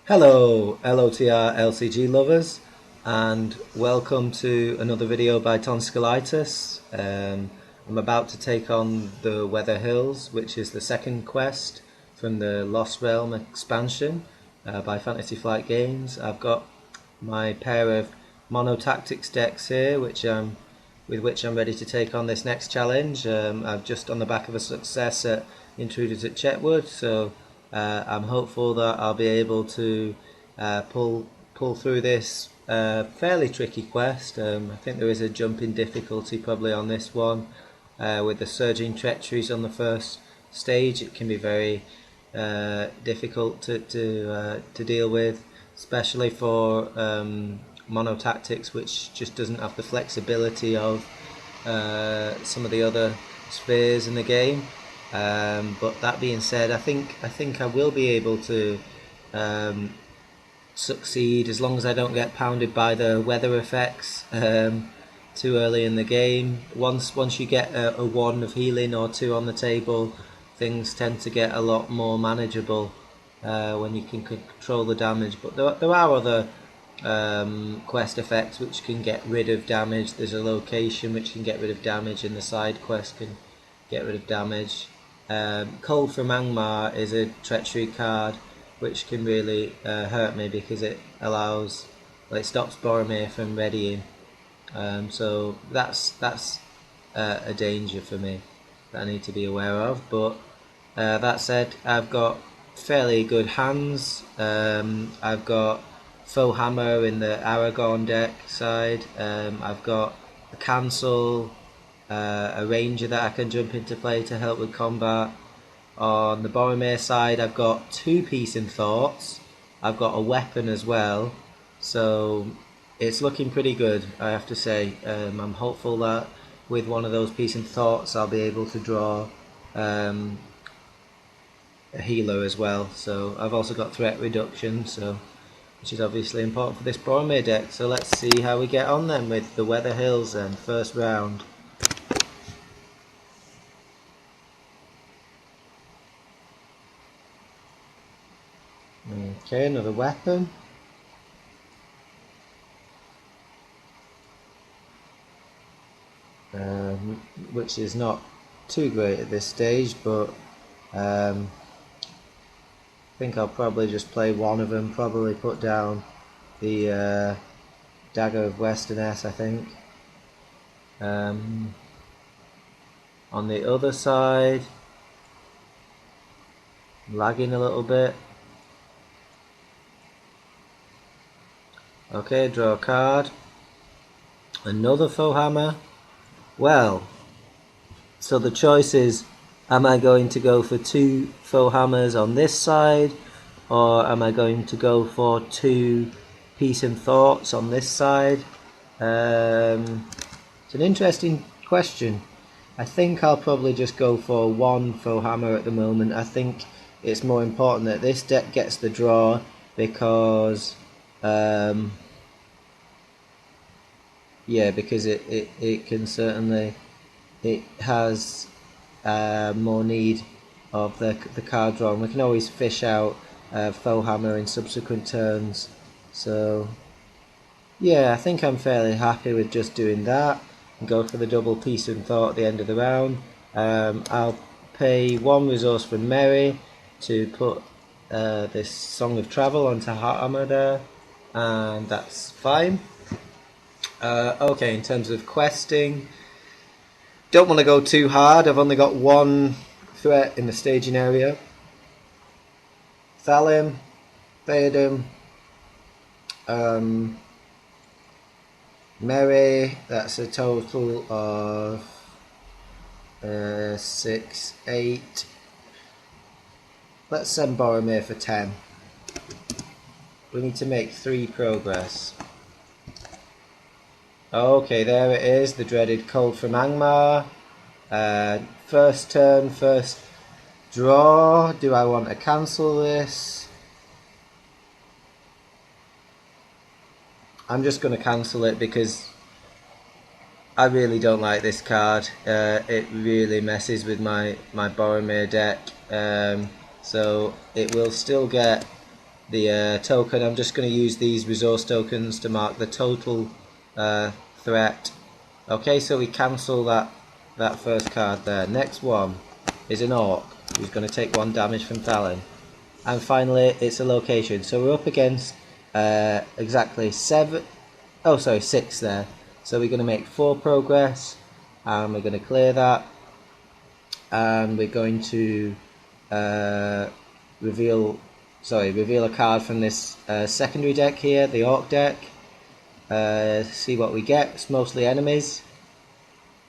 Hello LOTR LCG lovers, and welcome to another video by Tonskillitis. I'm about to take on the Weather Hills, which is the second quest from the Lost Realm expansion by Fantasy Flight Games. I've got my pair of Mono Tactics decks here, with which I'm ready to take on this next challenge. I've just on the back of a success at Intruders at Chetwood, so I'm hopeful that I'll be able to pull through this fairly tricky quest. I think there is a jump in difficulty probably on this one. With the surging treacheries on the first stage, it can be very difficult to deal with, especially for Mono Tactics, which just doesn't have the flexibility of some of the other spheres in the game. But that being said, I think I will be able to succeed as long as I don't get pounded by the weather effects too early in the game. Once you get a 1 of healing or 2 on the table, things tend to get a lot more manageable when you can control the damage. But there are other quest effects which can get rid of damage. There's a location which can get rid of damage, and the side quest can get rid of damage. Cold from Angmar is a treachery card which can really hurt me because it stops Boromir from readying. So that's a danger for me that I need to be aware of. But that said, I've got fairly good hands. I've got Foe Hammer in the Aragorn deck side. I've got a cancel, a ranger that I can jump into play to help with combat. On the Boromir side, I've got 2 Peace and Thoughts. I've got a weapon as well, so it's looking pretty good, I have to say. I'm hopeful that with one of those Peace and Thoughts I'll be able to draw a healer as well. So I've also got threat reduction, which is obviously important for this Boromir deck. So let's see how we get on then with the Weather Hills then, first round. Okay, another weapon. Which is not too great at this stage, but I think I'll probably just play one of them, probably put down the Dagger of Westerness, I think. On the other side, lagging a little bit. Okay, draw a card. Another Foe Hammer. Well, so the choice is, am I going to go for 2 Foe Hammers on this side, or am I going to go for 2 Peace and Thoughts on this side? It's an interesting question. I think I'll probably just go for 1 Foe Hammer at the moment. I think it's more important that this deck gets the draw because because it can certainly, it has more need of the card draw. We can always fish out Foe Hammer in subsequent turns. So yeah, I think I'm fairly happy with just doing that and go for the double Peace and Thought at the end of the round. I'll pay 1 resource from Merry to put this Song of Travel onto Heart Hammer there, and that's fine. Okay, in terms of questing, don't want to go too hard. I've only got 1 threat in the staging area. Thalim, Theoden, Merry, that's a total of 6, 8. Let's send Boromir for 10. We need to make 3 progress. Okay, there it is, the dreaded Cold from Angmar. First turn, first draw. Do I want to cancel this? I'm just going to cancel it because I really don't like this card. It really messes with my Boromir deck. So it will still get the token. I'm just going to use these resource tokens to mark the total threat. Okay, so we cancel that first card there. Next one is an orc who's going to take 1 damage from Talon. And finally, it's a location. So we're up against exactly 6 there. So we're going to make 4 progress, and we're going to clear that, and we're going to reveal a card from this secondary deck here, the orc deck. See what we get. It's mostly enemies.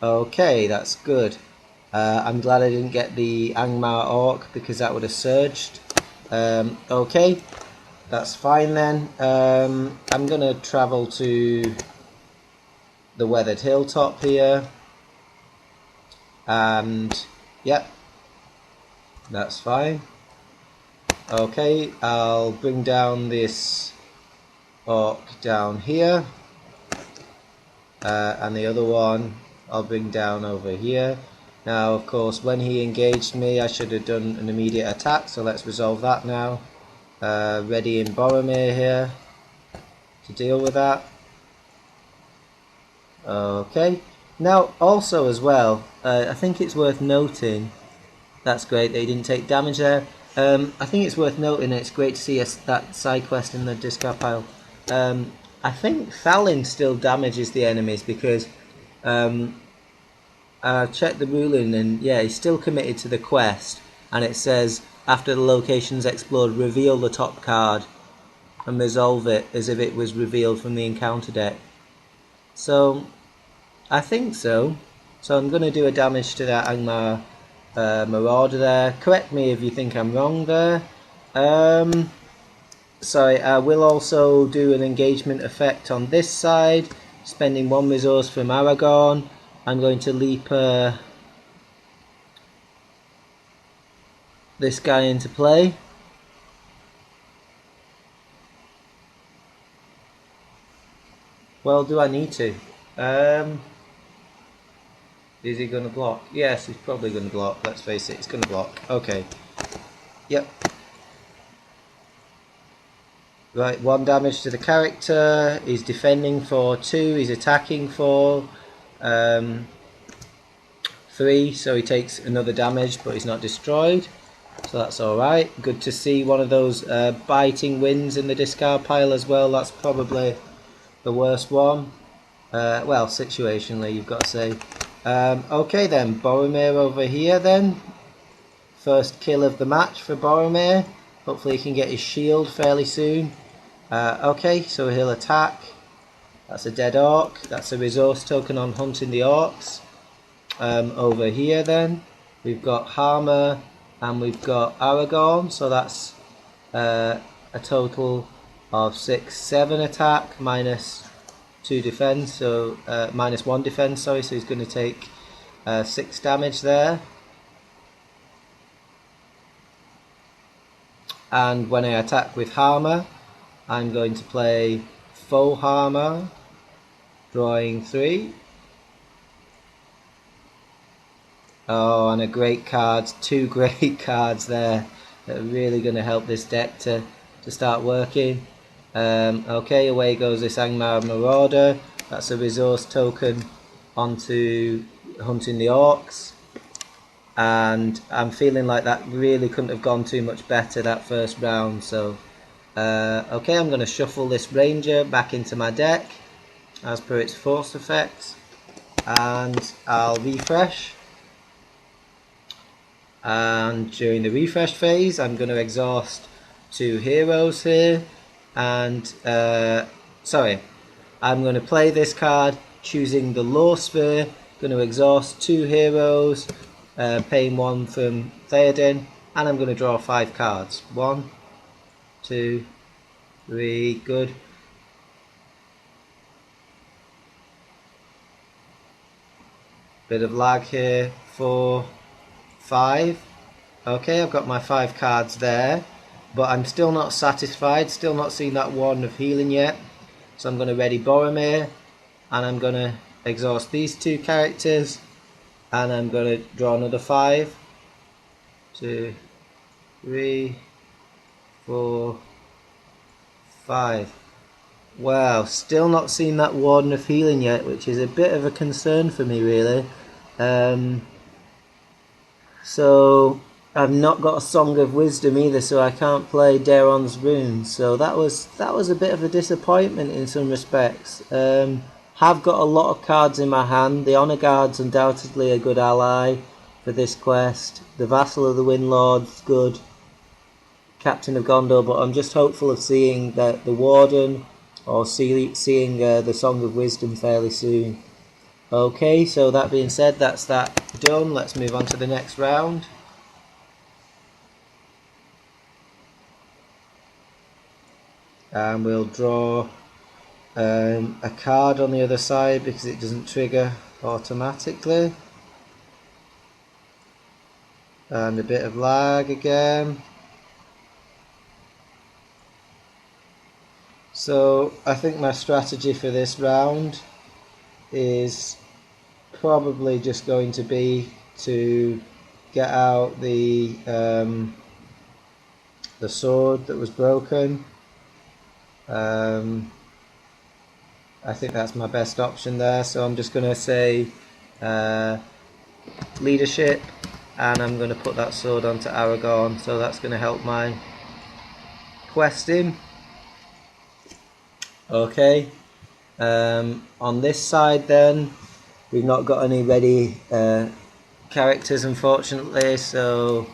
Okay, that's good. I'm glad I didn't get the Angmar orc because that would have surged. Okay, that's fine then. I'm gonna travel to the weathered hilltop here, and yep, that's fine. Okay, I'll bring down this orc down here, and the other one I'll bring down over here. Now, of course, when he engaged me, I should have done an immediate attack, so let's resolve that now. Ready in Boromir here to deal with that. Okay. Now, also as well, I think it's worth noting, that's great, they didn't take damage there. I think it's worth noting, it's great to see that side quest in the discard pile. I think Thalin still damages the enemies because I checked the ruling, and yeah, he's still committed to the quest, and it says after the location's explored, reveal the top card and resolve it as if it was revealed from the encounter deck. So I think so. So I'm going to do a damage to that Angmar Marauder there. Correct me if you think I'm wrong there. Sorry, I will also do an engagement effect on this side, spending 1 resource from Aragorn. I'm going to leap this guy into play. Well, do I need to? Is he going to block? Yes, he's probably going to block. Let's face it, he's going to block. Okay. Yep. Right, 1 damage to the character. He's defending for 2. He's attacking for 3. So he takes another damage, but he's not destroyed. So that's alright. Good to see one of those biting wins in the discard pile as well. That's probably the worst one. Well, situationally, you've got to say. Okay then, Boromir over here then. First kill of the match for Boromir. Hopefully he can get his shield fairly soon. Okay, so he'll attack. That's a dead orc. That's a resource token on hunting the orcs. Over here then, we've got Harmer and we've got Aragorn. So that's a total of 6, 7 attack minus 2 defense. So minus 1 defense, sorry. So he's going to take 6 damage there. And when I attack with Harmer, I'm going to play Faux Harmer, drawing 3. Oh, and a great card, 2 great cards there that are really going to help this deck to start working. Okay, away goes this Angmar Marauder. That's a resource token onto hunting the orcs. And I'm feeling like that really couldn't have gone too much better that first round. So, okay, I'm going to shuffle this Ranger back into my deck as per its force effects. And I'll refresh. And during the refresh phase, I'm going to exhaust 2 heroes here. And, sorry, I'm going to play this card, choosing the Law Sphere. Going to exhaust 2 heroes, paying 1 from Theoden. And I'm going to draw 5 cards. 1, 2, 3, good. Bit of lag here, 4, 5. Okay, I've got my 5 cards there, but I'm still not satisfied, still not seeing that one of healing yet. So I'm going to ready Boromir, and I'm going to exhaust these 2 characters, and I'm going to draw another 5, 2, 3, 4, 5. Wow, still not seen that Warden of Healing yet, which is a bit of a concern for me, really. So I've not got a Song of Wisdom either, so I can't play Daeron's Rune. So that was a bit of a disappointment in some respects. Have got a lot of cards in my hand. The Honor Guard's undoubtedly a good ally for this quest. The Vassal of the Windlord's good. Captain of Gondor, but I'm just hopeful of seeing the Warden or seeing the Song of Wisdom fairly soon. Okay, so that being said, that's that done. Let's move on to the next round. And we'll draw a card on the other side because it doesn't trigger automatically. And a bit of lag again. So I think my strategy for this round is probably just going to be to get out the sword that was broken. I think that's my best option there, so I'm just going to say leadership, and I'm going to put that sword onto Aragorn, so that's going to help my questing. Okay, on this side then, we've not got any ready characters, unfortunately, so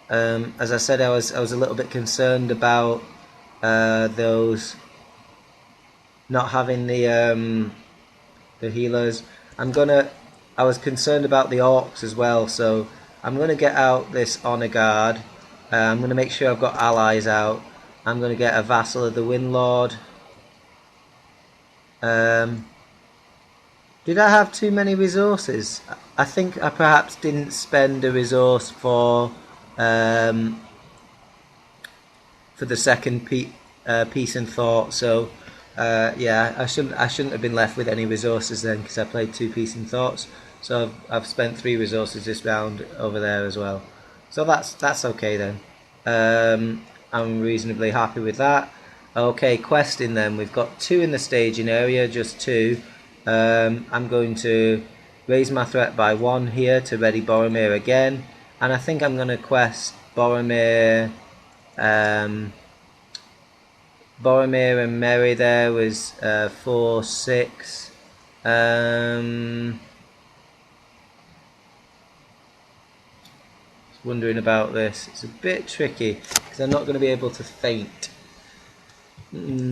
as I said, I was a little bit concerned about those not having the healers. I was concerned about the orcs as well, so I'm gonna get out this Honor Guard. I'm gonna make sure I've got allies out. I'm gonna get a Vassal of the Windlord. Did I have too many resources? I think I perhaps didn't spend a resource for the second Peace and Thought. So yeah, I shouldn't have been left with any resources then, because I played 2 Peace and Thoughts. So I've spent 3 resources this round over there as well. So that's okay then. I'm reasonably happy with that. Okay, questing then. We've got 2 in the staging area, just 2. I'm going to raise my threat by 1 here to ready Boromir again. And I think I'm going to quest Boromir. Boromir and Merry there was 4, 6. Wondering about this. It's a bit tricky because I'm not going to be able to feint.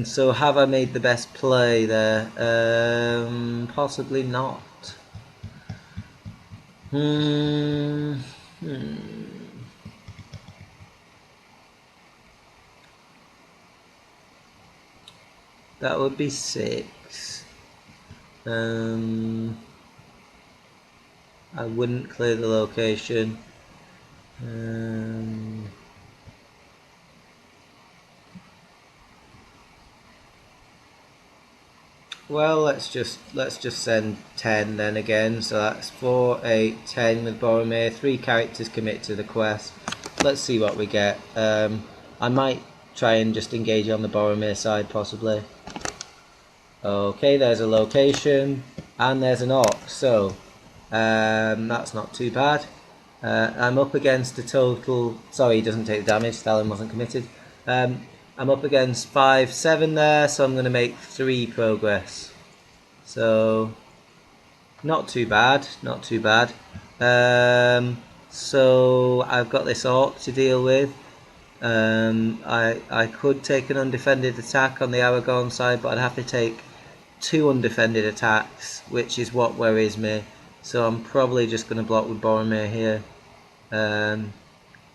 So have I made the best play there? Possibly not. That would be 6. I wouldn't clear the location. Well, let's just send 10 then again. So that's 4, 8, 10 with Boromir. 3 characters commit to the quest. Let's see what we get. I might try and just engage on the Boromir side possibly. Okay, there's a location and there's an orc. So that's not too bad. I'm up against a total. Sorry, he doesn't take the damage. Stalin wasn't committed. I'm up against 5, 7 there, so I'm going to make 3 progress. So, not too bad, not too bad. So, I've got this orc to deal with. I could take an undefended attack on the Aragorn side, but I'd have to take 2 undefended attacks, which is what worries me. So I'm probably just going to block with Boromir here. I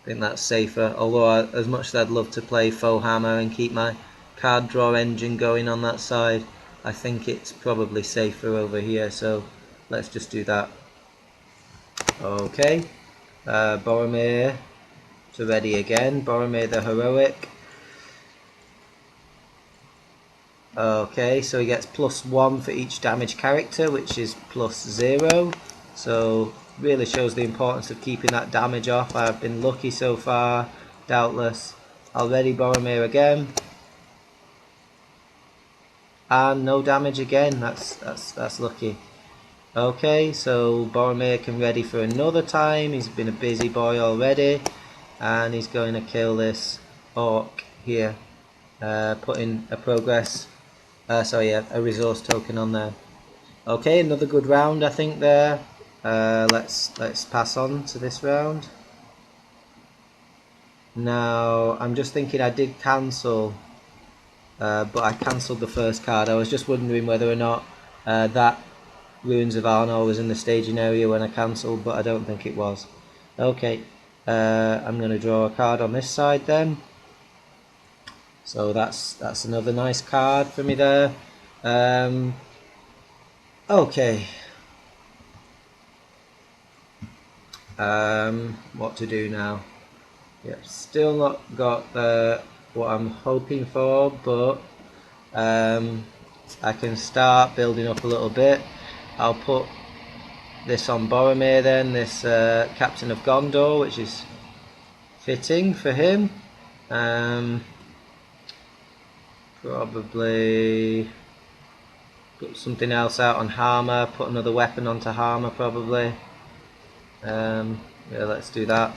think that's safer, although as much as I'd love to play Foe Hammer and keep my card draw engine going on that side, I think it's probably safer over here, so let's just do that. Okay, Boromir to ready again, Boromir the Heroic. Okay, so he gets +1 for each damage character, which is +0, so really shows the importance of keeping that damage off. I've been lucky so far, doubtless. I'll ready Boromir again. and no damage again. That's lucky. Okay, so Boromir can ready for another time. He's been a busy boy already, and he's going to kill this orc here, putting a progress, a resource token on there. Okay, another good round I think there. Let's pass on to this round. Now I'm just thinking I did cancel, but I cancelled the first card. I was just wondering whether or not that Ruins of Arnor was in the staging area when I cancelled, but I don't think it was. Okay, I'm going to draw a card on this side then. So that's another nice card for me there. Okay. What to do now? Yep, still not got what I'm hoping for, but I can start building up a little bit. I'll put this on Boromir then, this Captain of Gondor, which is fitting for him. Probably put something else out on Harmer, put another weapon onto Harmer probably. Yeah, let's do that.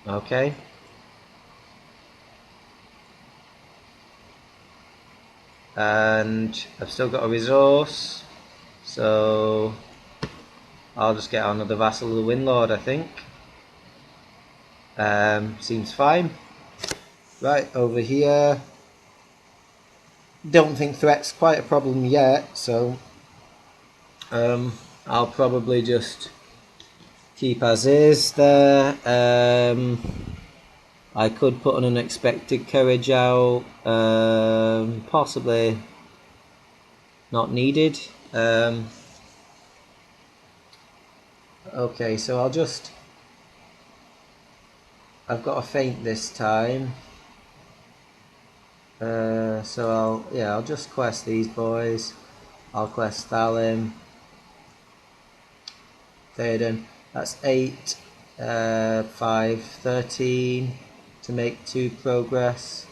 Okay. And I've still got a resource, so I'll just get another Vassal of the Windlord, I think. Seems fine. Right, over here. Don't think threat's quite a problem yet, so I'll probably just keep as is there. I could put an unexpected courage out, possibly not needed. Okay, so I've got a feint this time. So I'll just quest these boys. I'll quest Thalim, Theoden. That's 8, 5, 13 to make 2 progress.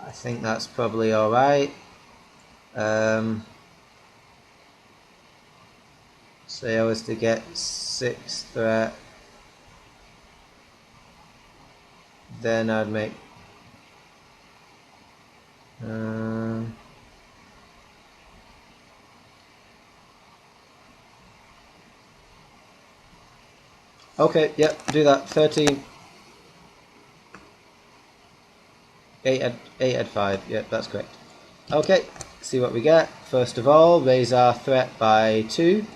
I think that's probably alright. Say I was to get 6 threat, then I'd make okay, yep, do that. 13. 8 at 5, yep, that's correct. Okay, see what we get. First of all, raise our threat by 2.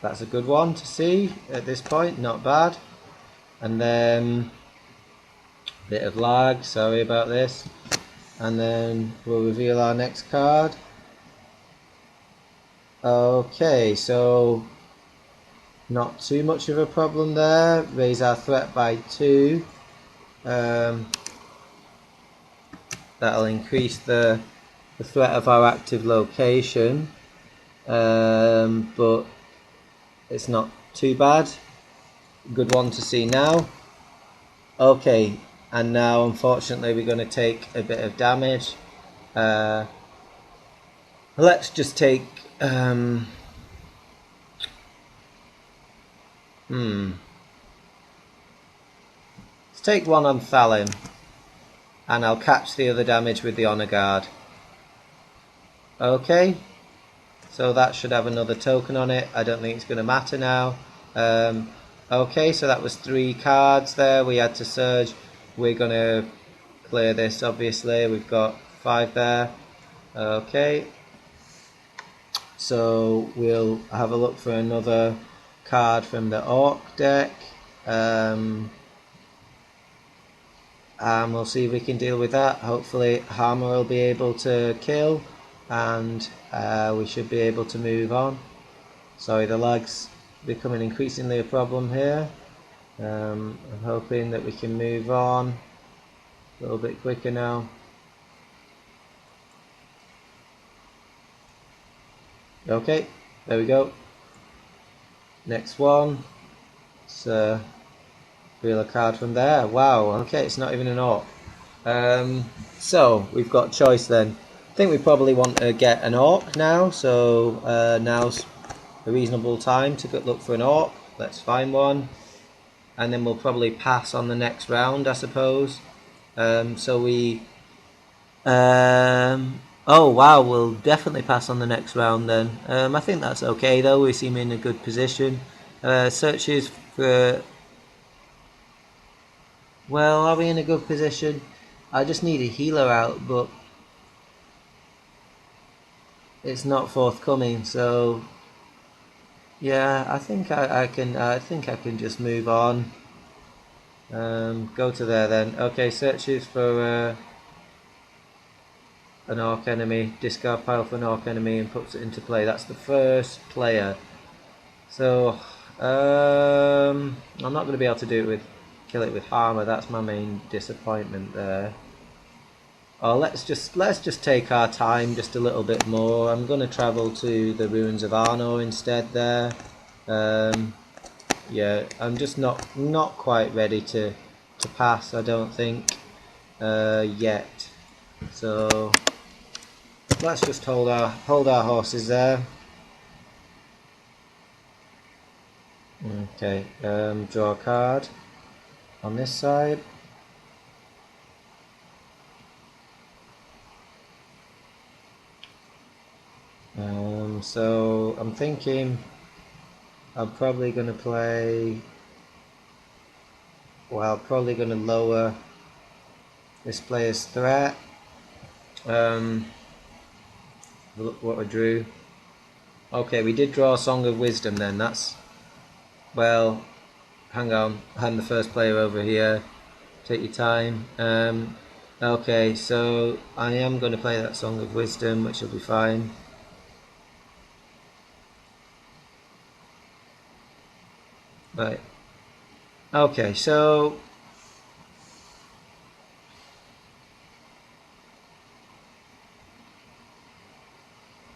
That's a good one to see at this point, not bad. And then bit of lag, sorry about this. And then we'll reveal our next card. Okay, so not too much of a problem there. Raise our threat by 2. That'll increase the threat of our active location, but it's not too bad. Good one to see now. Okay, and now unfortunately we're going to take a bit of damage. Let's just take let's take one on Thalim, and I'll catch the other damage with the Honor Guard. Okay, so that should have another token on it. I don't think it's going to matter now. Okay, so that was 3 cards there. We had to surge. We're going to clear this, obviously. We've got 5 there. Okay, so we'll have a look for another card from the Orc deck. And we'll see if we can deal with that. Hopefully Harmer will be able to kill, and we should be able to move on. Sorry, the lag's becoming increasingly a problem here. I'm hoping that we can move on a little bit quicker now. Okay, there we go. Next one. So reveal a card from there. Wow, okay, it's not even an orc. So we've got choice then. I think we probably want to get an orc now, so now's a reasonable time to look for an orc. Let's find one, and then we'll probably pass on the next round, I suppose. So we oh wow, we'll definitely pass on the next round then. I think that's okay though, we seem in a good position. Searches for... Well, are we in a good position? I just need a healer out, but it's not forthcoming, so yeah, I think I can just move on. Go to there then. Okay, searches for an orc enemy, discard pile for an orc enemy and puts it into play. That's the first player. So I'm not going to be able to do it with kill it with armor. That's my main disappointment there. Oh, let's just take our time just a little bit more. I'm going to travel to the ruins of Arnor instead there. Yeah, I'm just not quite ready to pass, I don't think, yet. So let's just hold our horses there. Okay, draw a card on this side. So I'm thinking I'm probably going to play... Well, probably going to lower this player's threat. Look what I drew. Okay, we did draw a Song of Wisdom then. That's... Well, hang on. Hand the first player over here. Take your time. Okay, so I am going to play that Song of Wisdom, which will be fine. Right. Okay, so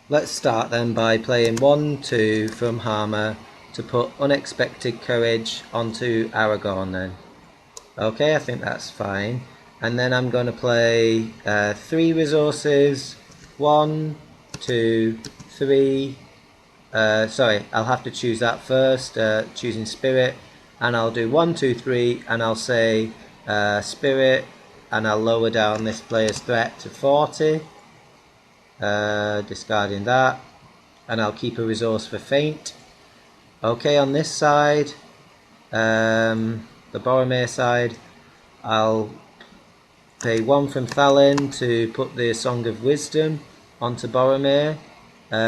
let's start then by playing 1-2 from Harmer to put Unexpected Courage onto Aragorn then. Okay, I think that's fine. And then I'm going to play 3 resources. 1, 2, 3. Sorry, I'll have to choose that first. Choosing Spirit. And I'll do 1, 2, 3. And I'll say Spirit. And I'll lower down this player's threat to 40. Discarding that. And I'll keep a resource for Feint. Okay, on this side, the Boromir side, I'll pay 1 from Thalin to put the Song of Wisdom onto Boromir,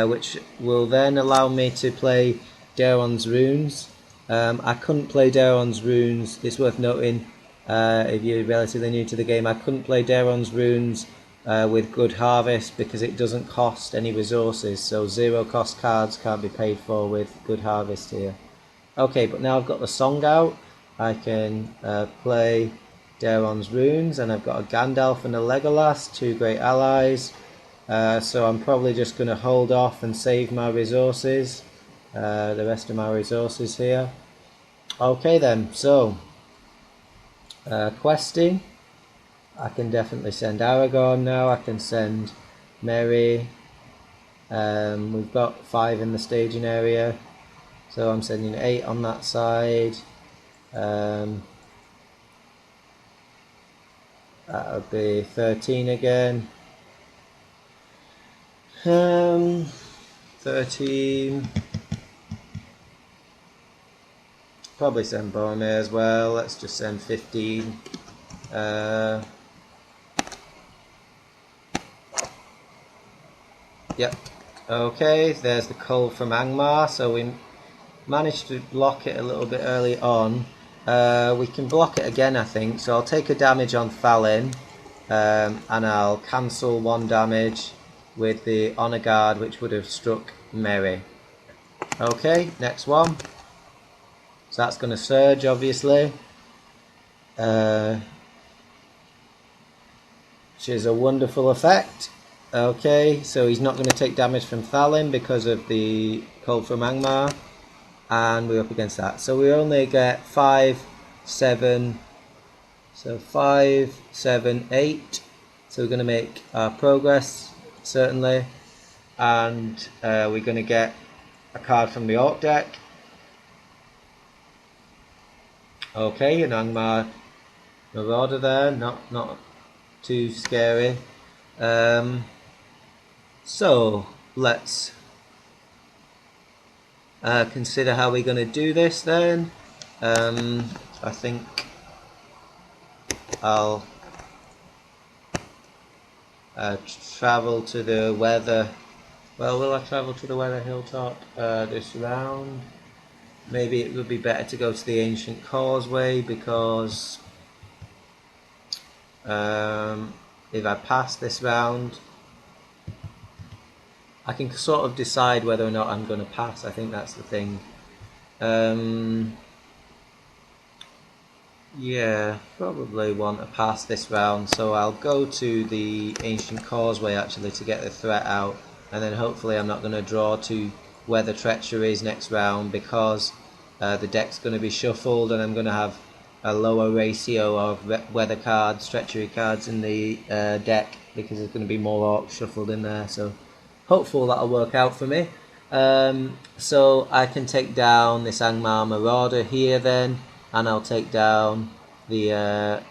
which will then allow me to play Daeron's Runes. I couldn't play Daeron's Runes, it's worth noting, if you're relatively new to the game, I couldn't play Daeron's Runes with Good Harvest because it doesn't cost any resources, so 0 cost cards can't be paid for with Good Harvest here. Okay, but now I've got the song out, I can play Daeron's Runes, and I've got a Gandalf and a Legolas, 2 great allies, so I'm probably just going to hold off and save my resources, the rest of my resources here. Okay then, so questing, I can definitely send Aragorn now, I can send Merry, we've got 5 in the staging area, so I'm sending 8 on that side. That would be 13 again. 13. Probably send Boromir as well. Let's just send 15. Yep. Okay, there's the Cull from Angmar. So we managed to block it a little bit early on. We can block it again, I think. So I'll take a damage on Thalin, and I'll cancel 1 damage with the Honor Guard, which would have struck Merry. Okay, next one. So that's going to surge, obviously. Which is a wonderful effect. Okay, so he's not going to take damage from Thalin because of the Cold from Angmar, and we're up against that. So we only get 5, 7, so 5, 7, 8. So we're going to make our progress, certainly, and we're going to get a card from the Orc deck. Okay, an Angmar Marauder there, not too scary. So let's consider how we're going to do this then. I think I'll travel to the weather. Well, will I travel to the weather hilltop this round? Maybe it would be better to go to the ancient causeway, because if I pass this round, I can sort of decide whether or not I'm going to pass. I think that's the thing. Yeah, probably want to pass this round, so I'll go to the ancient causeway actually to get the threat out, and then hopefully I'm not going to draw to weather treacheries next round, because the deck's going to be shuffled and I'm going to have a lower ratio of weather cards, treachery cards in the deck, because there's going to be more orcs shuffled in there. So hopeful that'll work out for me. So I can take down this Angmar Marauder here then, and I'll take down the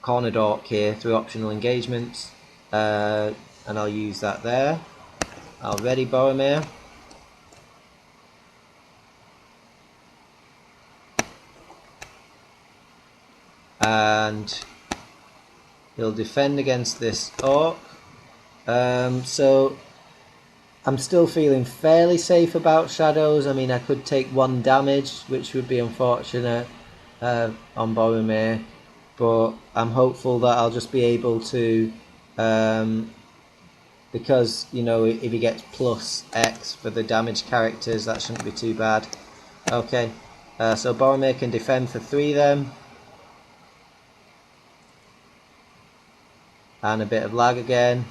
cornered orc here through optional engagements, and I'll use that there. I'll ready Boromir. And he'll defend against this orc. So I'm still feeling fairly safe about shadows. I mean, I could take 1 damage, which would be unfortunate on Boromir, but I'm hopeful that I'll just be able to, because, you know, if he gets plus X for the damage characters, that shouldn't be too bad. Okay, so Boromir can defend for 3 then. And a bit of lag again.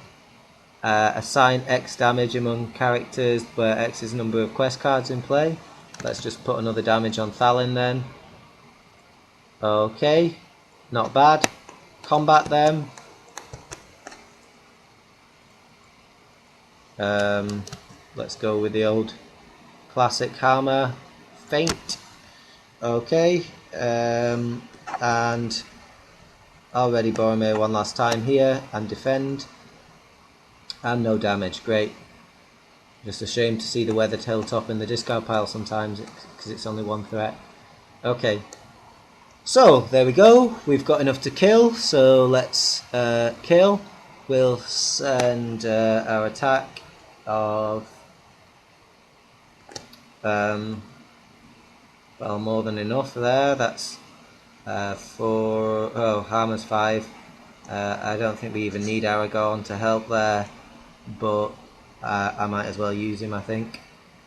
Assign X damage among characters where X is the number of quest cards in play. Let's just put another damage on Thalin then. Okay, not bad. Combat them. Let's go with the old classic hammer. Feint. Okay, and I'll ready Boromir 1 last time here and defend. And no damage, great. Just a shame to see the weathered hilltop in the discard pile sometimes, because it's only 1 threat. Okay, so there we go. We've got enough to kill, so let's kill. We'll send our attack of well, more than enough there. That's 4. Oh, Harmer's 5. I don't think we even need Aragorn to help there, but I might as well use him, I think.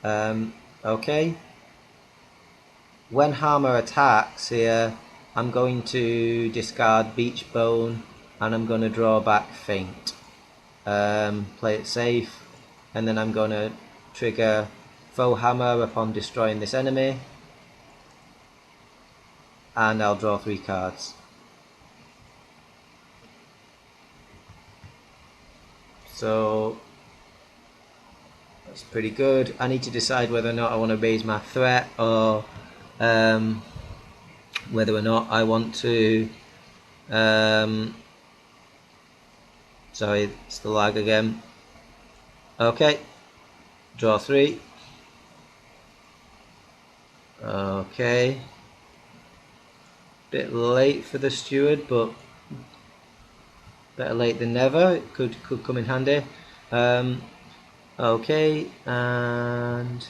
Okay. When Harmer attacks here, I'm going to discard Beach Bone, and I'm going to draw back Feint. Play it safe, and then I'm going to trigger Foe Hammer upon destroying this enemy, and I'll draw 3 cards. So that's pretty good. I need to decide whether or not I want to raise my threat, or whether or not I want to sorry, it's the lag again. Okay, draw 3. Okay, bit late for the steward, but better late than never. It could come in handy. Okay, and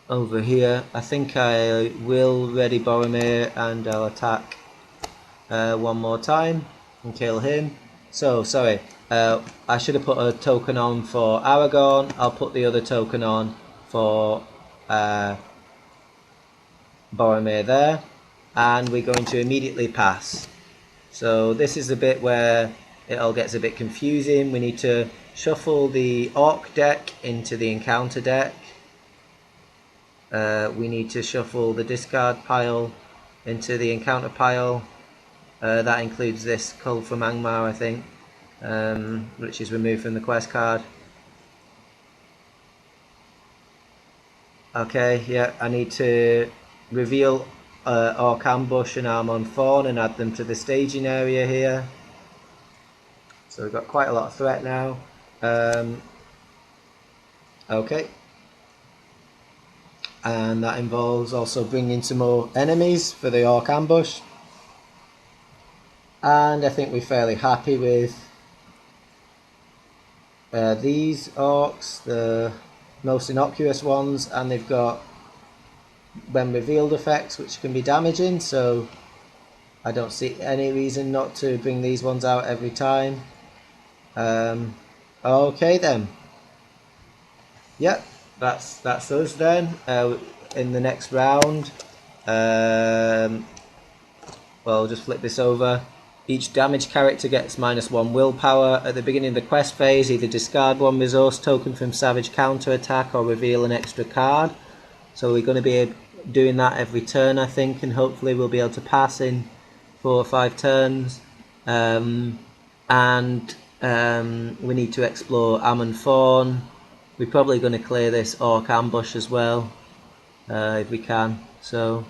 over here I think I will ready Boromir, and I'll attack 1 more time and kill him. So sorry, I should have put a token on for Aragorn. I'll put the other token on for Boromir there, and we're going to immediately pass. So this is the bit where it all gets a bit confusing. We need to shuffle the Orc deck into the encounter deck. We need to shuffle the discard pile into the encounter pile. That includes this Cull from Angmar, I think, which is removed from the quest card. Okay, yeah, I need to reveal Orc Ambush and Armon Thorn and add them to the staging area here. So we've got quite a lot of threat now. Okay. And that involves also bringing some more enemies for the Orc Ambush. And I think we're fairly happy with these Orcs, the most innocuous ones, and they've got when revealed effects which can be damaging, so I don't see any reason not to bring these ones out every time. Okay then. Yep, that's us then. In the next round, well, I'll just flip this over. Each damaged character gets -1 willpower. At the beginning of the quest phase, either discard 1 resource token from Savage counter attack or reveal an extra card. So we're going to be doing that every turn, I think, and hopefully we'll be able to pass in 4 or 5 turns. We need to explore Amon Thorn. We're probably going to clear this Orc Ambush as well, if we can. So,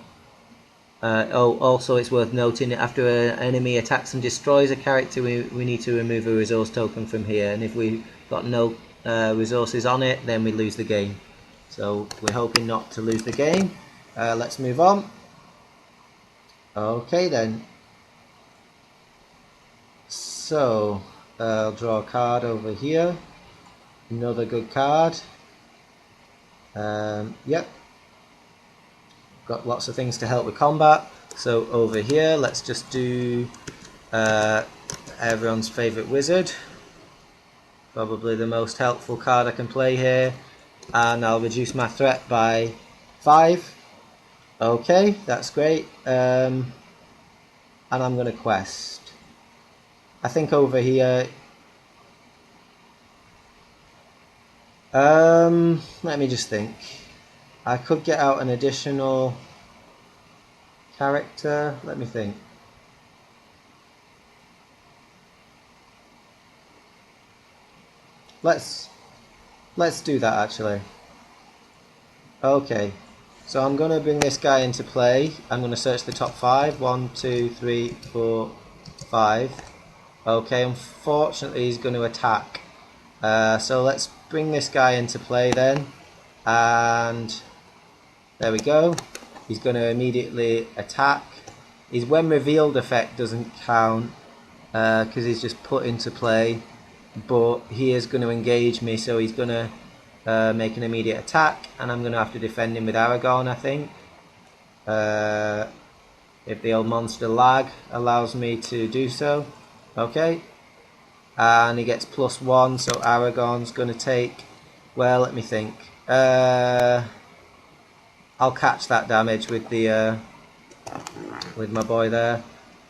also it's worth noting that after an enemy attacks and destroys a character, we need to remove a resource token from here, and if we've got no resources on it, then we lose the game. So we're hoping not to lose the game. Let's move on. Okay then. So I'll draw a card over here. Another good card. Yep. Got lots of things to help with combat. So over here, let's just do everyone's favourite wizard. Probably the most helpful card I can play here. And I'll reduce my threat by 5. Okay, that's great. And I'm going to quest. I think over here... let me just think. I could get out an additional character. Let me think. Let's do that actually. Okay, so I'm going to bring this guy into play. I'm going to search the top 5. 1, 2, 3, 4, 5. Okay, unfortunately he's going to attack. So let's bring this guy into play then. And there we go. He's going to immediately attack. His when revealed effect doesn't count because he's just put into play. But he is going to engage me, so he's going to make an immediate attack, and I'm going to have to defend him with Aragorn, I think. If the old monster lag allows me to do so. Okay. And he gets +1, so Aragorn's going to take... Well, let me think. I'll catch that damage with the with my boy there.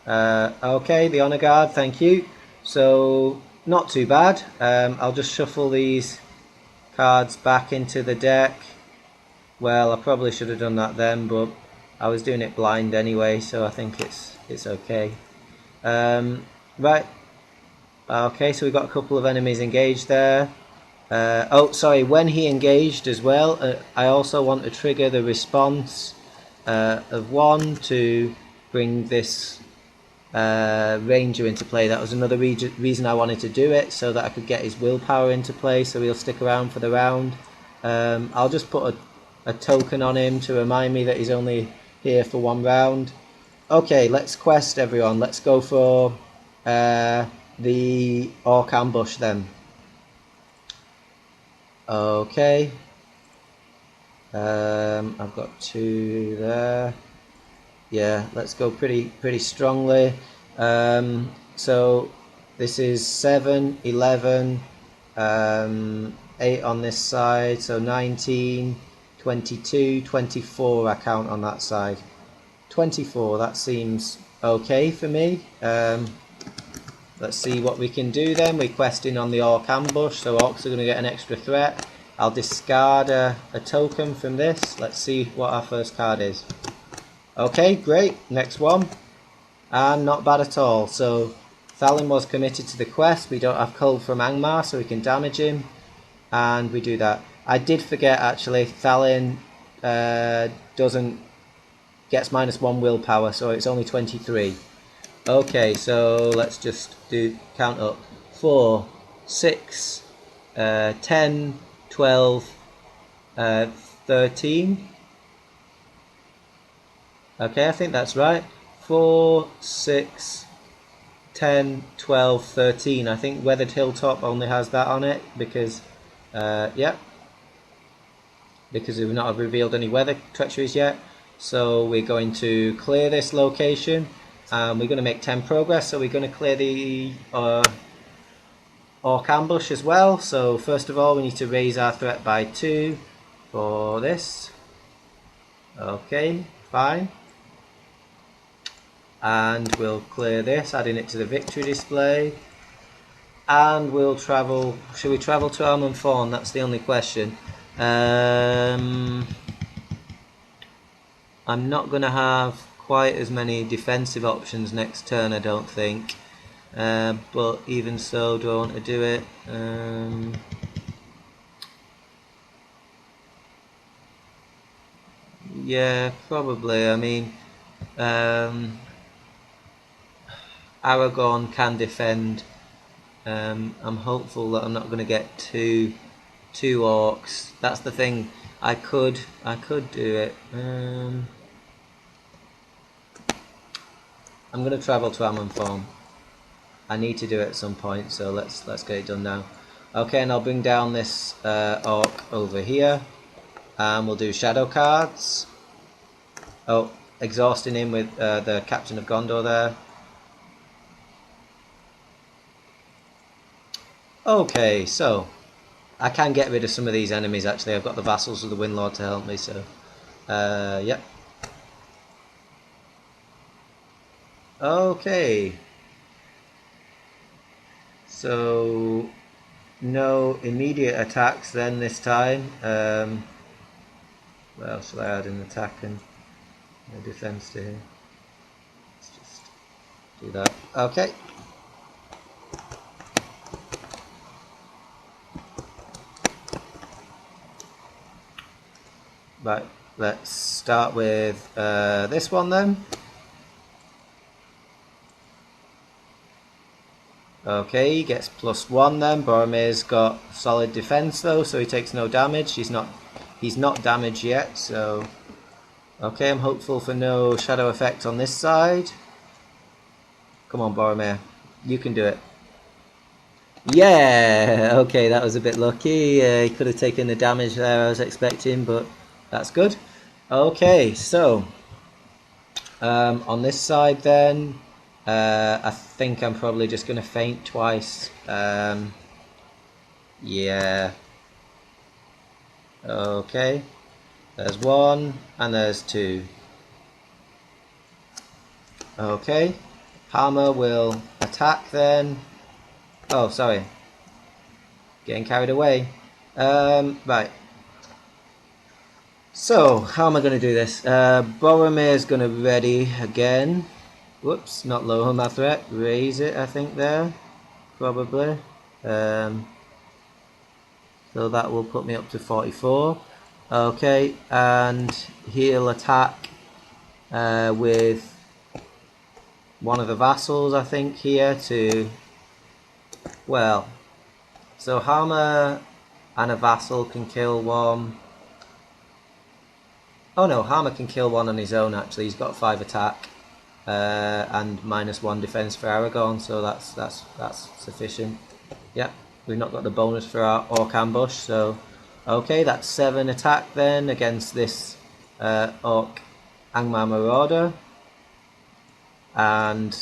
Okay, the Honor Guard, thank you. So... not too bad. I'll just shuffle these cards back into the deck. Well, I probably should have done that then, but I was doing it blind anyway, so I think it's okay. Right. Okay, so we've got a couple of enemies engaged there. Oh, sorry, when he engaged as well, I also want to trigger the response of 1 to bring this Ranger into play. That was another reason I wanted to do it, so that I could get his willpower into play, so he'll stick around for the round. I'll just put a token on him to remind me that he's only here for 1 round. Okay, let's quest everyone. Let's go for the Orc Ambush then. Okay. I've got 2 there. Yeah, let's go pretty strongly. So this is 7, 11, 8 on this side, so 19, 22, 24 I count on that side. 24, that seems okay for me. let's see what we can do then. We're questing on the Orc ambush, so Orcs are going to get an extra threat. I'll discard a token from this. Let's see what our first card is. Okay, great. Next one. And not bad at all. So Thalin was committed to the quest. We don't have Cold from Angmar, so we can damage him. And we do that. I did forget actually, Thalin gets -1 willpower, so it's only 23. Okay, so let's just count up. 4, 6, 10, 12, 13. Okay, I think that's right. 4, 6, 10, 12, 13. I think Weathered Hilltop only has that on it because, yeah, because we've not revealed any weather treacheries yet. So we're going to clear this location. We're going to make 10 progress, so we're going to clear the Orc ambush as well. So first of all, we need to raise our threat by 2 for this. Okay, fine. And we'll clear this, adding it to the victory display. And we'll travel. Should we travel to Almanthorn? That's the only question. I'm not going to have quite as many defensive options next turn, I don't think. But even so, do I want to do it? Yeah, probably. I mean, Aragorn can defend. I'm hopeful that I'm not going to get two orcs. That's the thing. I could do it. I'm going to travel to Ammanthorn. I need to do it at some point, so let's get it done now. Okay, and I'll bring down this orc over here, and we'll do shadow cards. Oh, exhausting him with the Captain of Gondor there. Okay, so I can get rid of some of these enemies actually. I've got the Vassals of the Windlord to help me, so yep. Okay. So no immediate attacks then this time. What else shall I add an attack and a defense to him? Let's just do that. Okay. Right, let's start with this one then. Okay, he gets +1 then. Boromir's got solid defense though, so he takes no damage. He's not damaged yet, so okay, I'm hopeful for no shadow effect on this side. Come on, Boromir, you can do it. Yeah, okay, that was a bit lucky. He could have taken the damage there I was expecting, but that's good. Okay, so on this side then, I think I'm probably just going to feint twice. Yeah. Okay. There's 1 and there's 2. Okay. Hammer will attack then. Oh, sorry. Getting carried away. Right. So, how am I going to do this? Boromir's going to ready again. Whoops, not lower my threat. Raise it, I think, there. Probably. So that will put me up to 44. Okay, and he'll attack with one of the vassals, I think, here to... Well, so Hammer and a vassal can kill one. Oh no, Hammer can kill one on his own actually. He's got 5 attack and -1 defense for Aragorn, so that's sufficient. Yep, we've not got the bonus for our Orc ambush, so okay, that's 7 attack then against this Orc Angmar Marauder, and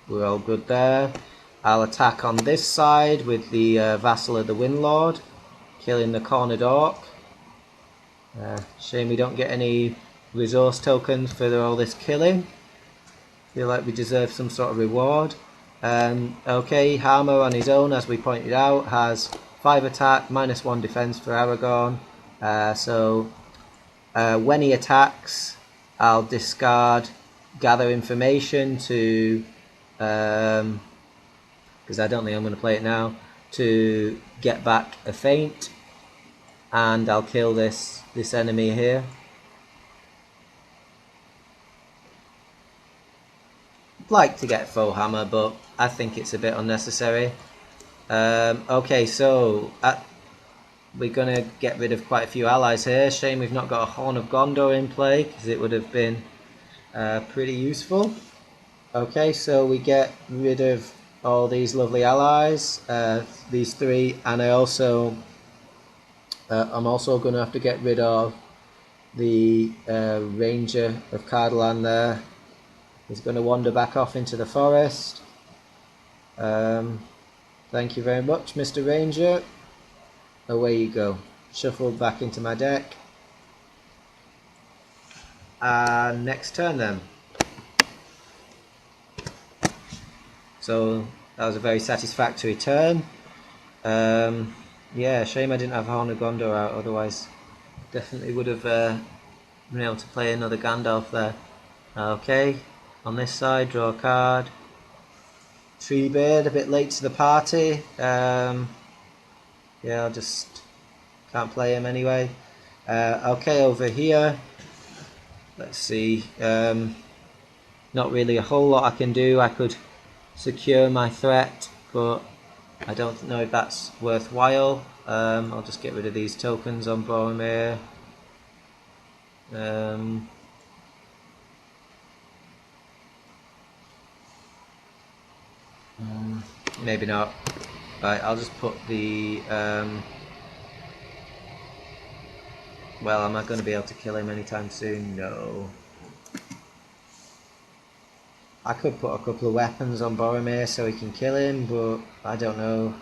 we're all good there. I'll attack on this side with the Vassal of the Windlord, killing the cornered Orc. Shame we don't get any resource tokens for all this killing. Feel like we deserve some sort of reward. Okay, Hammer on his own, as we pointed out, has 5 attack, -1 defense for Aragorn. When he attacks, I'll discard Gather Information to, because I don't think I'm going to play it now, to get back a feint, and I'll kill this enemy here. I'd like to get Foe Hammer, but I think it's a bit unnecessary. Okay, so we're going to get rid of quite a few allies here. Shame we've not got a Horn of Gondor in play, because it would have been pretty useful. Okay, so we get rid of all these lovely allies, these 3, and I'm also going to have to get rid of the Ranger of Cardolan there. He's going to wander back off into the forest. Thank you very much, Mr. Ranger. Away you go. Shuffled back into my deck. Next turn then. So that was a very satisfactory turn. Yeah, shame I didn't have Horn of Gondor out, otherwise definitely would have been able to play another Gandalf there. Okay, on this side, draw a card. Treebeard, a bit late to the party. Yeah, I just can't play him anyway. Okay, over here, let's see. Not really a whole lot I can do. I could secure my threat, but I don't know if that's worthwhile. I'll just get rid of these tokens on Boromir. Maybe not. Right, I'll just put the... well, am I going to be able to kill him anytime soon? No. I could put a couple of weapons on Boromir so he can kill him, but I don't know.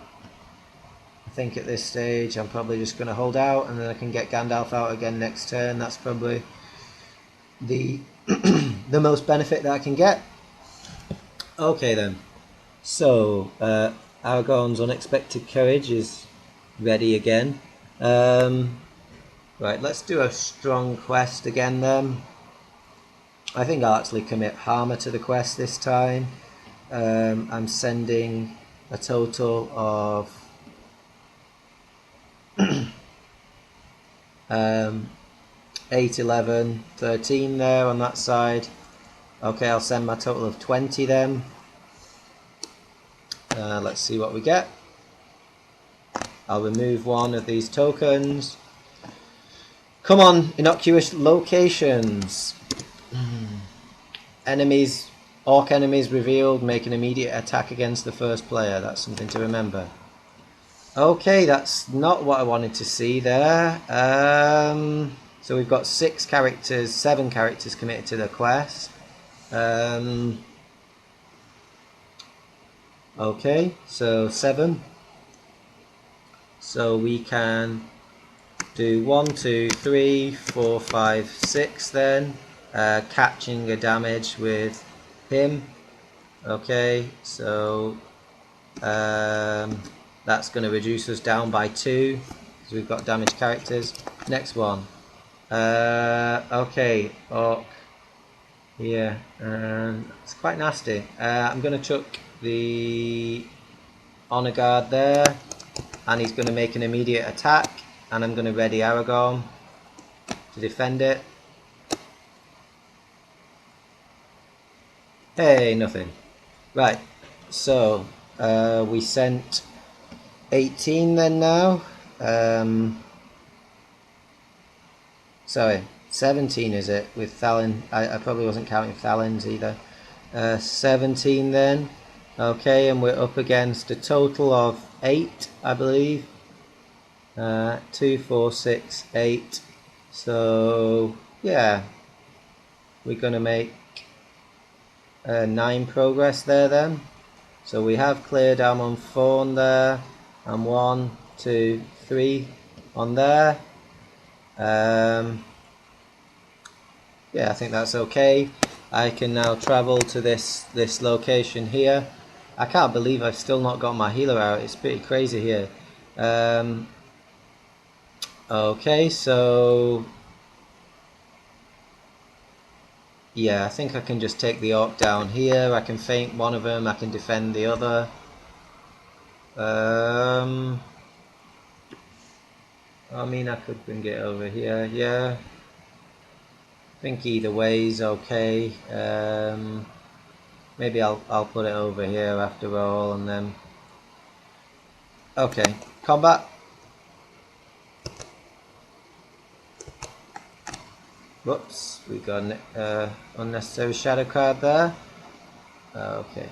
I think at this stage I'm probably just going to hold out, and then I can get Gandalf out again next turn. That's probably the the most benefit that I can get. Okay then. So, Aragorn's Unexpected Courage is ready again. Right, let's do a strong quest again then. I think I'll actually commit Hammer to the quest this time. I'm sending a total of 8, 11, 13 there on that side. Okay, I'll send my total of 20 then. Let's see what we get. I'll remove one of these tokens. Come on, innocuous locations. Enemies, orc enemies revealed, make an immediate attack against the first player. That's something to remember. Okay, that's not what I wanted to see there. So we've got 7 characters committed to the quest. Okay, so 7. So we can do 1, 2, 3, 4, 5, 6 then. Catching a damage with him. Okay, so that's going to reduce us down by 2 because we've got damaged characters. Next one. Okay, orc. Yeah, it's quite nasty. I'm going to chuck the Honor Guard there, and he's going to make an immediate attack, and I'm going to ready Aragorn to defend it. Hey, nothing. Right, so we sent 18 then now. Sorry, 17 is it, with Thalin. I probably wasn't counting Thalin's either. 17 then. Okay, and we're up against a total of 8, I believe. 2, 4, 6, 8. So, yeah. We're going to make 9 progress there then. So we have cleared Amon Thorn there, and 1, 2, 3 on there. Yeah, I think that's okay. I can now travel to this location here. I can't believe I've still not got my healer out. It's pretty crazy here. Okay, so yeah, I think I can just take the orc down here. I can feint one of them. I can defend the other. I mean, I could bring it over here. Yeah, I think either way is okay. Maybe I'll put it over here after all, and then okay, combat. Whoops, we got an unnecessary shadow card there. Okay.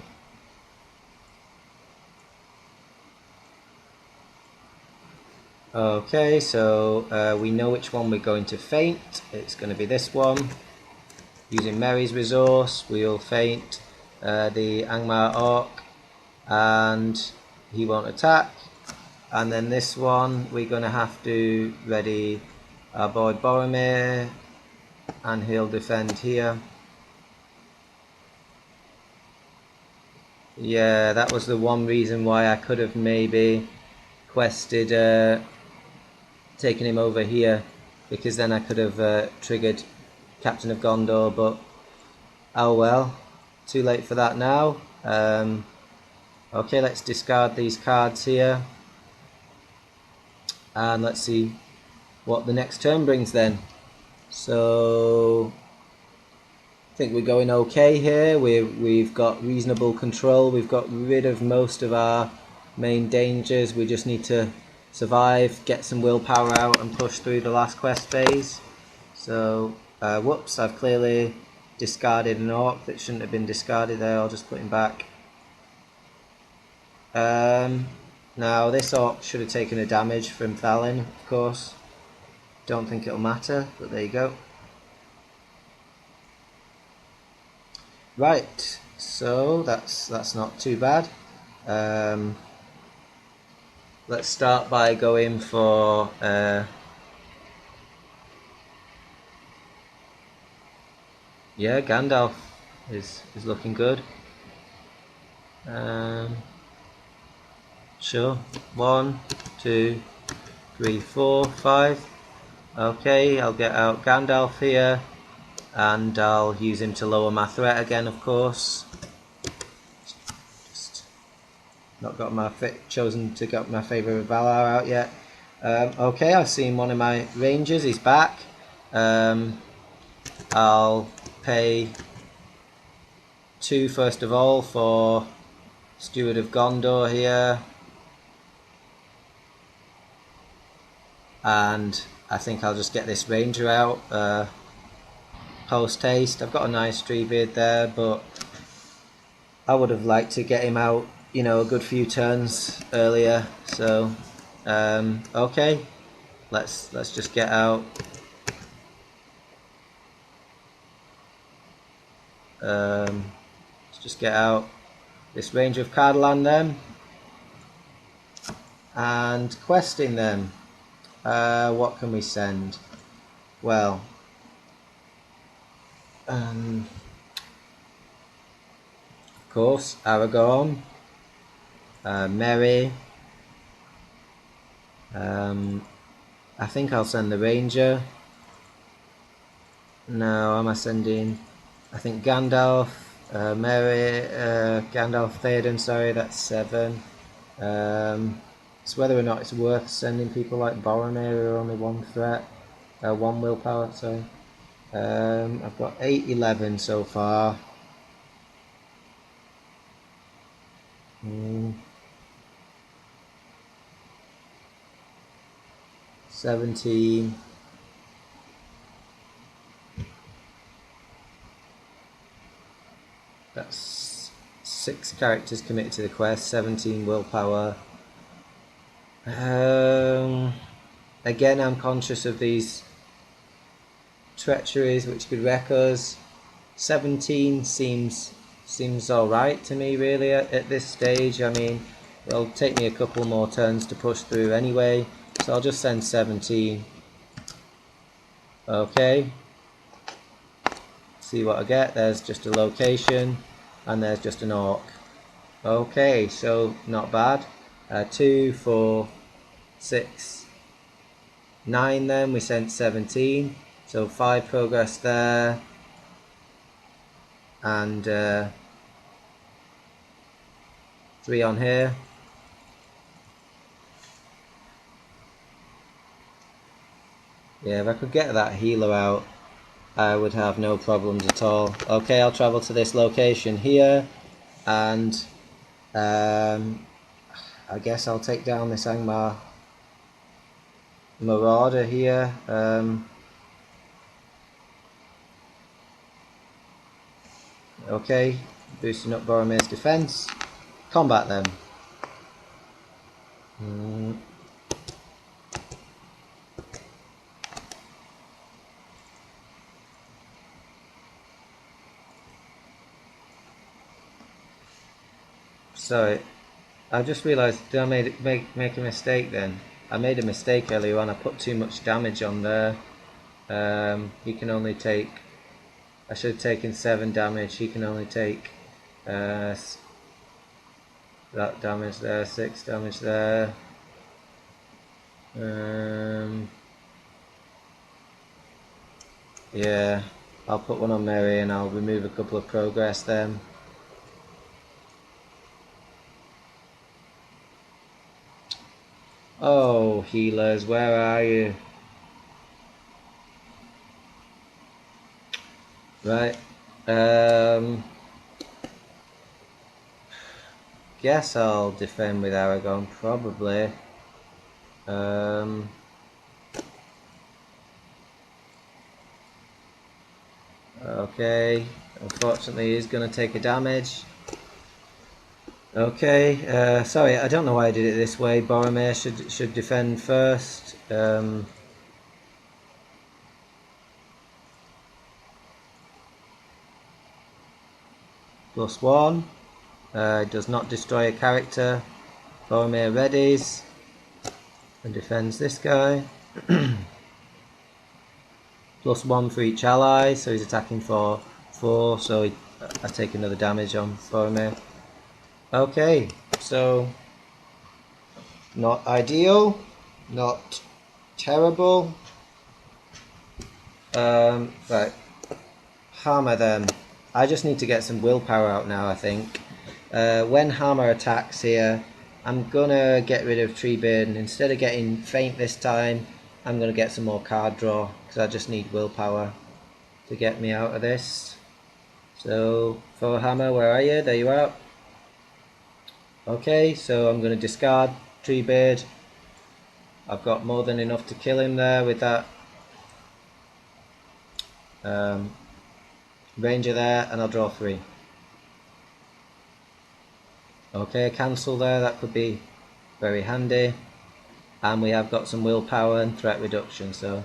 Okay, so we know which one we're going to feint. It's going to be this one. Using Mary's resource, we'll feint the Angmar Orc, and he won't attack. And then this one, we're going to have to ready our boy Boromir, and he'll defend here. Yeah, that was the one reason why I could have maybe quested taking him over here, because then I could have triggered Captain of Gondor, but oh well, too late for that now. Okay, let's discard these cards here, and let's see what the next turn brings then. So I think we're going okay here. We've got reasonable control. We've got rid of most of our main dangers. We just need to survive, get some willpower out, and push through the last quest phase. So, whoops, I've clearly discarded an orc that shouldn't have been discarded there. I'll just put him back. Now, this orc should have taken a damage from Thalin, of course. Don't think it'll matter, but there you go. Right, so that's not too bad. Let's start by going for yeah, Gandalf is looking good. Sure. 1, 2, 3, 4, 5. Okay, I'll get out Gandalf here, and I'll use him to lower my threat again, of course. Just not got my chosen to get my favourite Valar out yet. Okay, I've seen one of my rangers. He's back. I'll pay 2 first of all for Steward of Gondor here, and I think I'll just get this ranger out post haste. I've got a nice Treebeard there, but I would have liked to get him out, you know, a good few turns earlier. So okay, let's just get out let's just get out this Ranger of Cardolan then, and questing them. What can we send? Well, of course, Aragorn, Merry. I think I'll send the Ranger. No, am I sending? I think Gandalf, Merry, Gandalf Theoden, sorry, that's 7. It's whether or not it's worth sending people like Boromir who are only 1 threat, 1 willpower, sorry. I've got 8, 11 so far. 17. That's 6 characters committed to the quest, 17 willpower. Again, I'm conscious of these treacheries which could wreck us. 17 seems alright to me really at this stage. I mean, it'll take me a couple more turns to push through anyway, so I'll just send 17. Okay, see what I get. There's just a location, and there's just an orc. Okay, so not bad. 2, 4, 6, 9 then, we sent 17. So 5 progress there. And 3 on here. Yeah, if I could get that healer out, I would have no problems at all. Okay, I'll travel to this location here, and I guess I'll take down this Angmar Marauder here. Okay, boosting up Boromir's defense. Combat them. Sorry, I just realised, did I make a mistake then? I made a mistake earlier on. I put too much damage on there. He can only take... I should have taken 7 damage. He can only take that damage there, 6 damage there. Yeah, I'll put one on Mary and I'll remove a couple of progress then. Oh, healers, where are you? Right. Guess I'll defend with Aragon, probably. Okay, unfortunately he's going to take a damage. Okay, sorry, I don't know why I did it this way. Boromir should defend first. +1. Does not destroy a character. Boromir readies and defends this guy. +1 for each ally, so he's attacking for 4, so I take another damage on Boromir. Okay, so not ideal, not terrible. Right, Hammer then. I just need to get some willpower out now, I think. When Hammer attacks here, I'm gonna get rid of Treebeard, and instead of getting Faint this time, I'm gonna get some more card draw, because I just need willpower to get me out of this. So, for Hammer, where are you? There you are. Okay, so I'm gonna discard Treebeard. I've got more than enough to kill him there with that Ranger there, and I'll draw 3. Okay, cancel there, that could be very handy. And we have got some willpower and threat reduction, so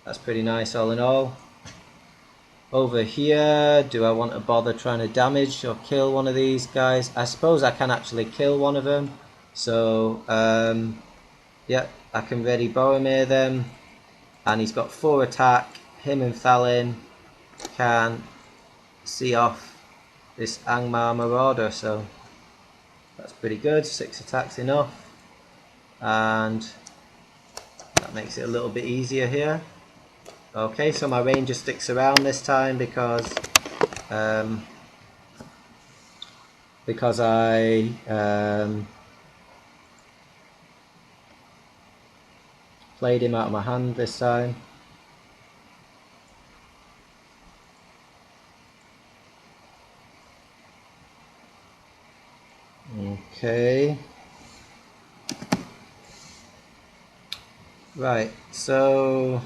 that's pretty nice all in all. Over here, do I want to bother trying to damage or kill one of these guys? I suppose I can actually kill one of them. So, yeah, I can ready Boromir them. And he's got 4 attack. Him and Thalin can see off this Angmar Marauder, so that's pretty good. 6 attacks enough. And that makes it a little bit easier here. Okay, so my ranger sticks around this time because I played him out of my hand this time. Okay. Right, so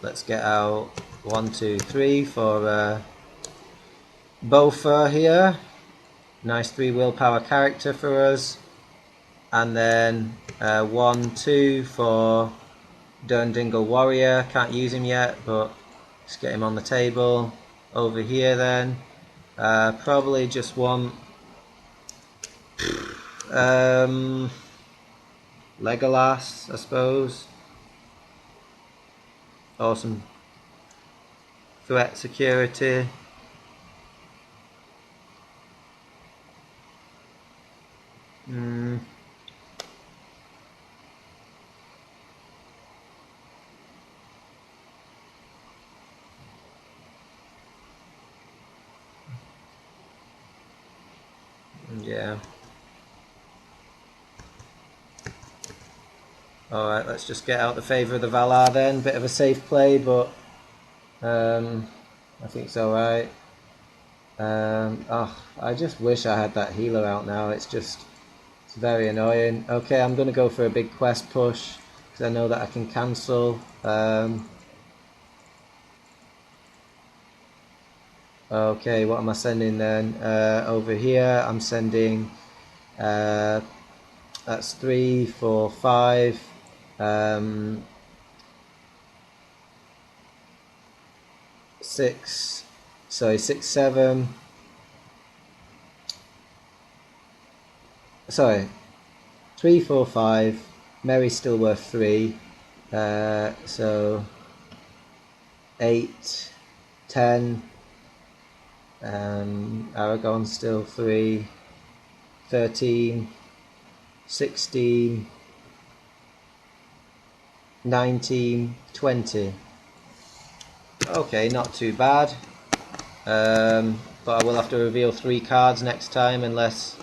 let's get out 1, 2, 3 for Bofa here. Nice 3 willpower character for us. And then 1, 2 for Dundingle Warrior. Can't use him yet, but let's get him on the table. Over here then. Probably just want Legolas, I suppose. Awesome. Threat security. Yeah. Alright, let's just get out the favour of the Valar then. Bit of a safe play, but I think it's alright. I just wish I had that healer out now. It's very annoying. Okay, I'm going to go for a big quest push because I know that I can cancel. Okay, what am I sending then? Over here, I'm sending. That's 3, 4, 5. 6. Sorry, 6, 7. Sorry, 3, 4, 5. Mary's still worth 3. So 8, 10. Aragon's still 3. 13. 16. 19. 20. Okay, not too bad. But I will have to reveal 3 cards next time unless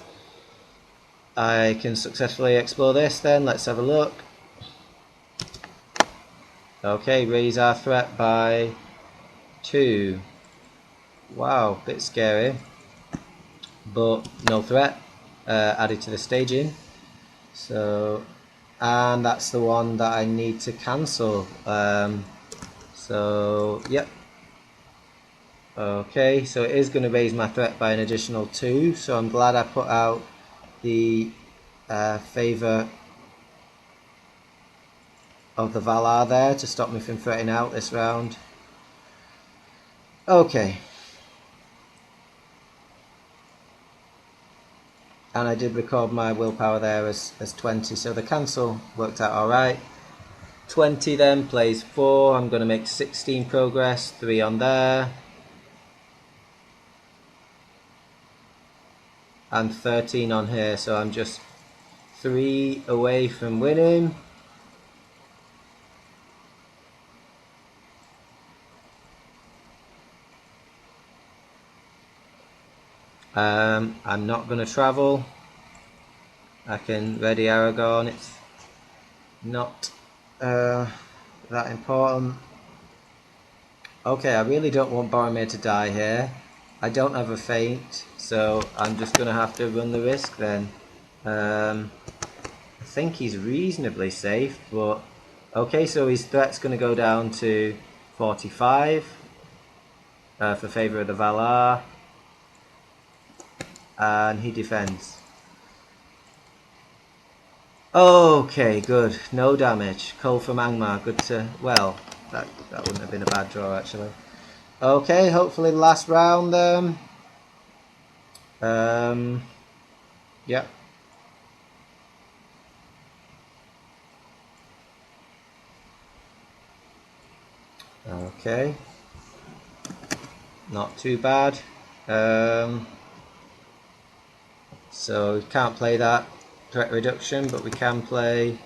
I can successfully explore this then. Let's have a look. Okay, raise our threat by 2. Wow, bit scary. But no threat added to the staging. So, and that's the one that I need to cancel. So, yep. Okay, so it is going to raise my threat by an additional 2. So I'm glad I put out the favour of the Valar there to stop me from threatening out this round. Okay. And I did record my willpower there as 20, so the cancel worked out alright. 20 then plays 4, I'm going to make 16 progress, 3 on there. And 13 on here, so I'm just 3 away from winning. I'm not going to travel. I can ready Aragorn, it's not that important. Okay, I really don't want Boromir to die here. I don't have a feint, so I'm just going to have to run the risk then. I think he's reasonably safe, but... Okay, so his threat's going to go down to 45 for favour of the Valar. And he defends. Okay, good. No damage. Cole from Angmar, good to... Well, that wouldn't have been a bad draw actually. Okay, hopefully the last round then. Yep. Okay. Not too bad. So we can't play that threat reduction, but we can play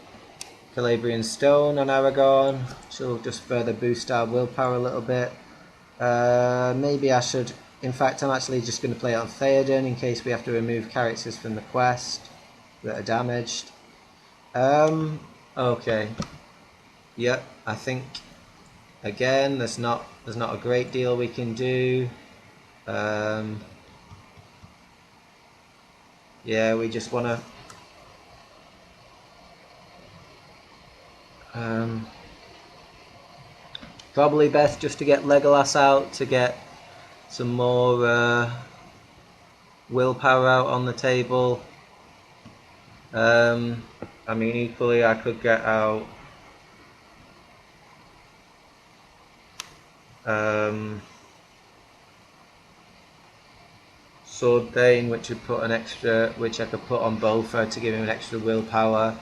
Calabrian Stone on Aragorn, which will just further boost our willpower a little bit. Maybe I should... In fact, I'm actually just going to play it on Theoden in case we have to remove characters from the quest that are damaged. Okay. Yep, I think again there's not a great deal we can do. Yeah, we just want to probably best just to get Legolas out to get some more willpower out on the table. I mean, equally I could get out Sword Bane, which would put an extra, which I could put on Bolfer to give him an extra willpower,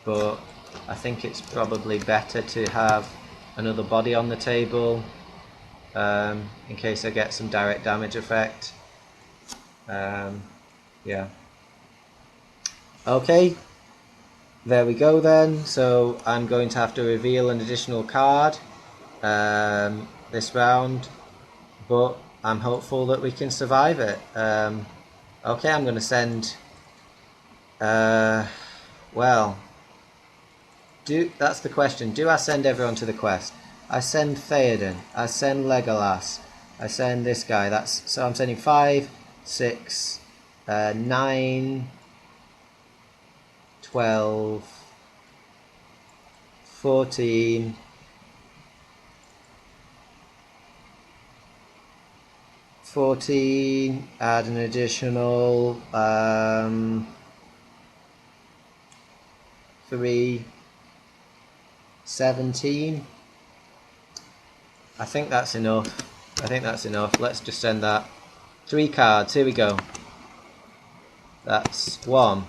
but I think it's probably better to have another body on the table in case I get some direct damage effect. Yeah. Okay, there we go then. So I'm going to have to reveal an additional card this round, but I'm hopeful that we can survive it. Okay, I'm going to send. Well, that's the question. Do I send everyone to the quest? I send Theoden. I send Legolas. I send this guy. So I'm sending 5, 6, 9, 12, 14, 14, add an additional 3, 17. I think that's enough. Let's just send that. 3 cards, here we go. That's 1.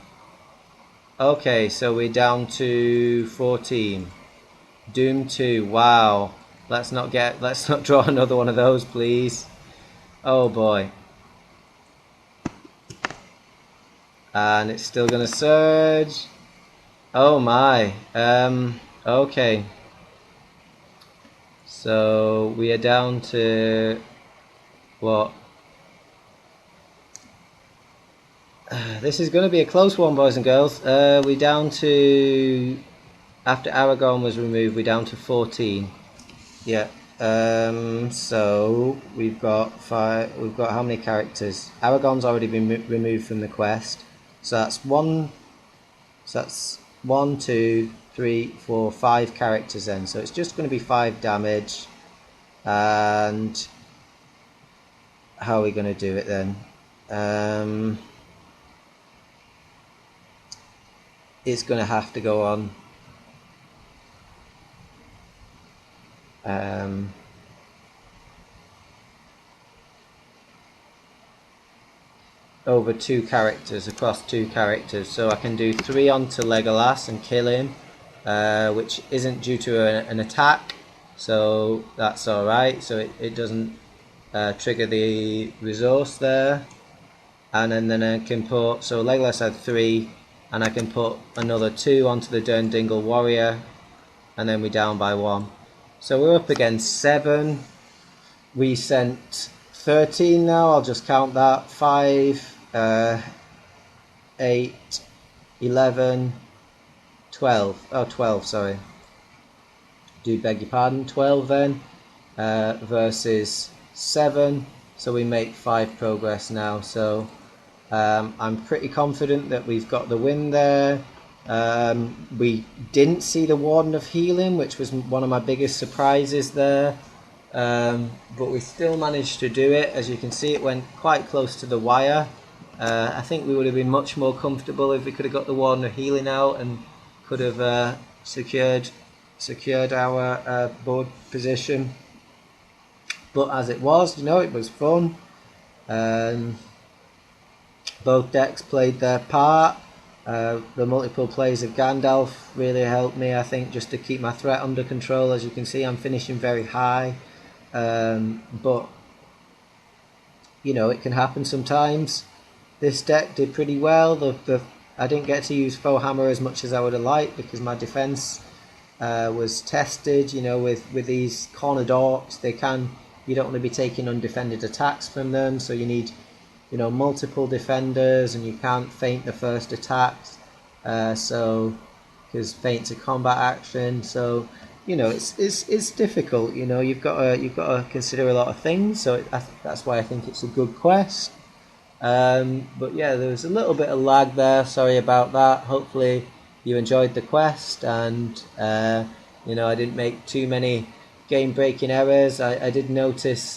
Okay, so we're down to 14. Doom 2, wow. Let's not draw another one of those, please. Oh boy. And it's still gonna surge. Oh my. Okay. So we are down to what? This is going to be a close one, boys and girls. We're down to, after Aragorn was removed, we're down to 14. Yeah. So we've got 5. We've got how many characters? Aragorn's already been removed from the quest. So that's 1. So that's 1, 2, 3, 4, 5 characters then. So it's just going to be 5 damage. And how are we going to do it then? It's going to have to go on over 2 characters, across 2 characters. So I can do 3 onto Legolas and kill him, which isn't due to an attack, so that's alright. So it doesn't trigger the resource there. And then I can put, so Legolas had 3, and I can put another 2 onto the Durdingle warrior, and then we're down by 1. So we're up against 7. We sent 13 now, I'll just count that. 5, 8, 11, 12. Oh, 12, sorry. Do beg your pardon. 12 then, versus 7. So we make 5 progress now. So I'm pretty confident that we've got the win there. We didn't see the Warden of Healing, which was one of my biggest surprises there. But we still managed to do it. As you can see, it went quite close to the wire. I think we would have been much more comfortable if we could have got the Warden of Healing out and could have secured our board position. But as it was, it was fun. Both decks played their part. The multiple plays of Gandalf really helped me, I think, just to keep my threat under control. As you can see, I'm finishing very high. But it can happen sometimes. This deck did pretty well. I didn't get to use Foe Hammer as much as I would have liked because my defense was tested. With these cornered orcs, you don't want to be taking undefended attacks from them, so you need multiple defenders, and you can't feint the first attacks. Because feint's a combat action, so it's difficult. You've got to consider a lot of things. So that's why I think it's a good quest. But yeah, there was a little bit of lag there. Sorry about that. Hopefully you enjoyed the quest, and I didn't make too many game-breaking errors. I did notice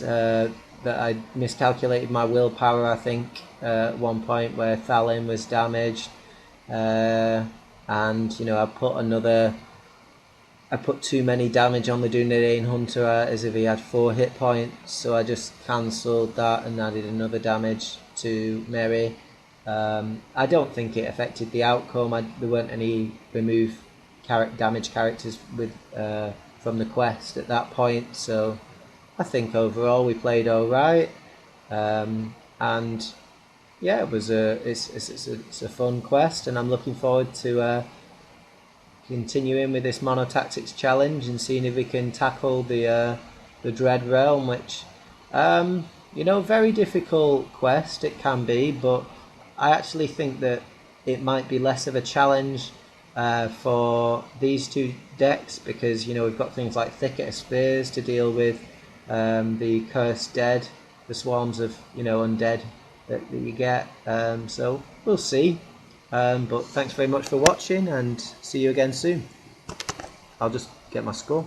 that I miscalculated my willpower, I think, at one point where Thalin was damaged. And I put too many damage on the Dunedain Hunter as if he had 4 hit points, so I just cancelled that and added another damage to Merry. I don't think it affected the outcome. There weren't any remove damage characters from the quest at that point, so I think overall we played alright. And yeah, it was it's a fun quest, and I'm looking forward to continuing with this monotactics challenge and seeing if we can tackle the Dread Realm, which very difficult quest it can be, but I actually think that it might be less of a challenge for these two decks, because we've got things like Thicket of Spears to deal with, the Cursed Dead, the swarms of undead that you get. So we'll see. But thanks very much for watching, and see you again soon. I'll just get my score.